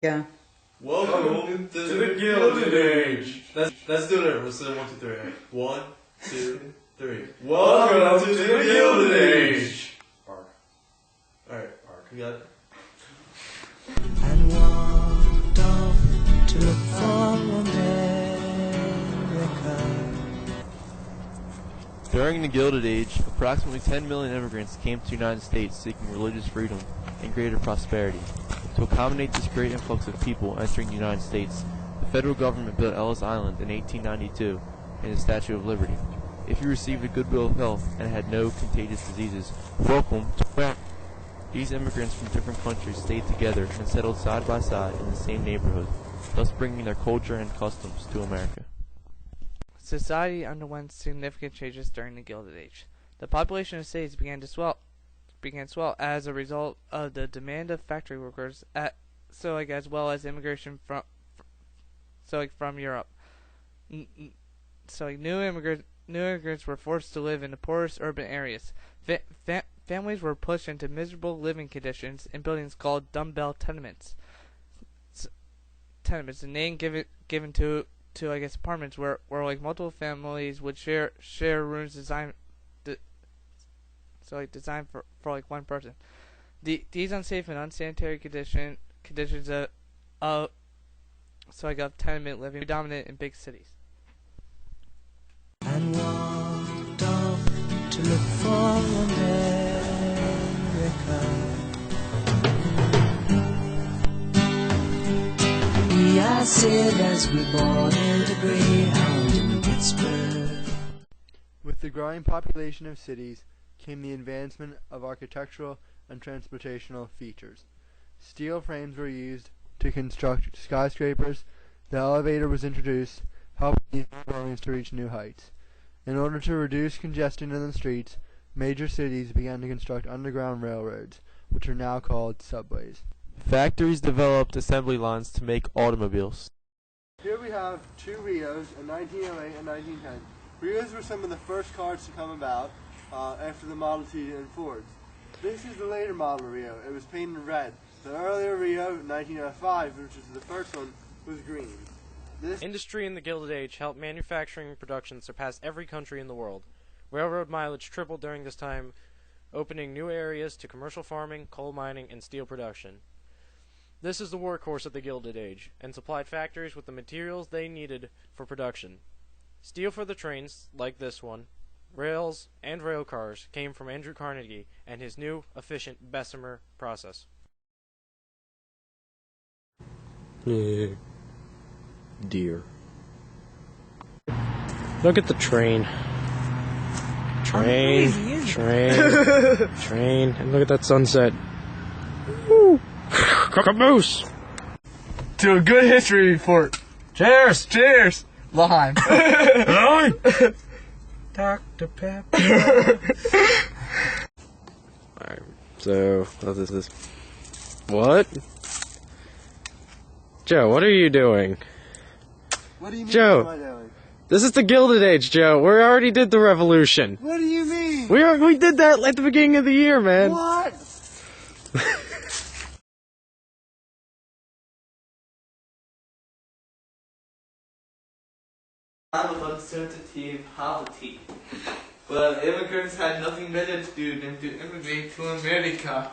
Yeah. Welcome to the Gilded Age. Let's do it. We'll say 1, 2, 3. 1, 2, 3. Welcome to the Gilded Age. Alright, you got it. And walked off to look for America. During the Gilded Age, approximately 10 million immigrants came to the United States seeking religious freedom and greater prosperity. To accommodate this great influx of people entering the United States, the federal government built Ellis Island in 1892 and the Statue of Liberty. If you received a good bill of health and had no contagious diseases, welcome to America. These immigrants from different countries stayed together and settled side by side in the same neighborhood, thus bringing their culture and customs to America. Society underwent significant changes during the Gilded Age. The population of cities began to swell as a result of the demand of factory workers, as well as immigration from Europe. New immigrants were forced to live in the poorest urban areas. Families were pushed into miserable living conditions in buildings called dumbbell tenements. The name given to apartments where multiple families would share rooms designed for one person. These unsafe and unsanitary conditions of tenement living predominant in big cities. And walked off to look for America. I said as we boarded a Greyhound in Pittsburgh. With the growing population of cities came the advancement of architectural and transportational features. Steel frames were used to construct skyscrapers. The elevator was introduced, helping these buildings to reach new heights. In order to reduce congestion in the streets, major cities began to construct underground railroads, which are now called subways. Factories developed assembly lines to make automobiles. Here we have two Rios in 1908 and 1910. Rios were some of the first cars to come about after the Model T and Fords. This is the later model Rio. It was painted red. The earlier Rio, 1905, which was the first one, was green. Industry in the Gilded Age helped manufacturing and production surpass every country in the world. Railroad mileage tripled during this time, opening new areas to commercial farming, coal mining, and steel production. This is the workhorse of the Gilded Age, and supplied factories with the materials they needed for production. Steel for the trains, like this one, rails, and rail cars came from Andrew Carnegie and his new, efficient Bessemer process. Deer. Look at the train. Train. And look at that sunset. Woo! Caboose! To a good history report. Cheers! Cheers! Lime. Lime! Dr. Pepper. Alright, so, what is this? What? Joe, what are you doing? What do you mean? Joe. What am I doing? This is the Gilded Age, Joe. We already did the revolution. What do you mean? We did that at the beginning of the year, man. What? Of uncertainty and poverty. But immigrants had nothing better to do than to immigrate to America.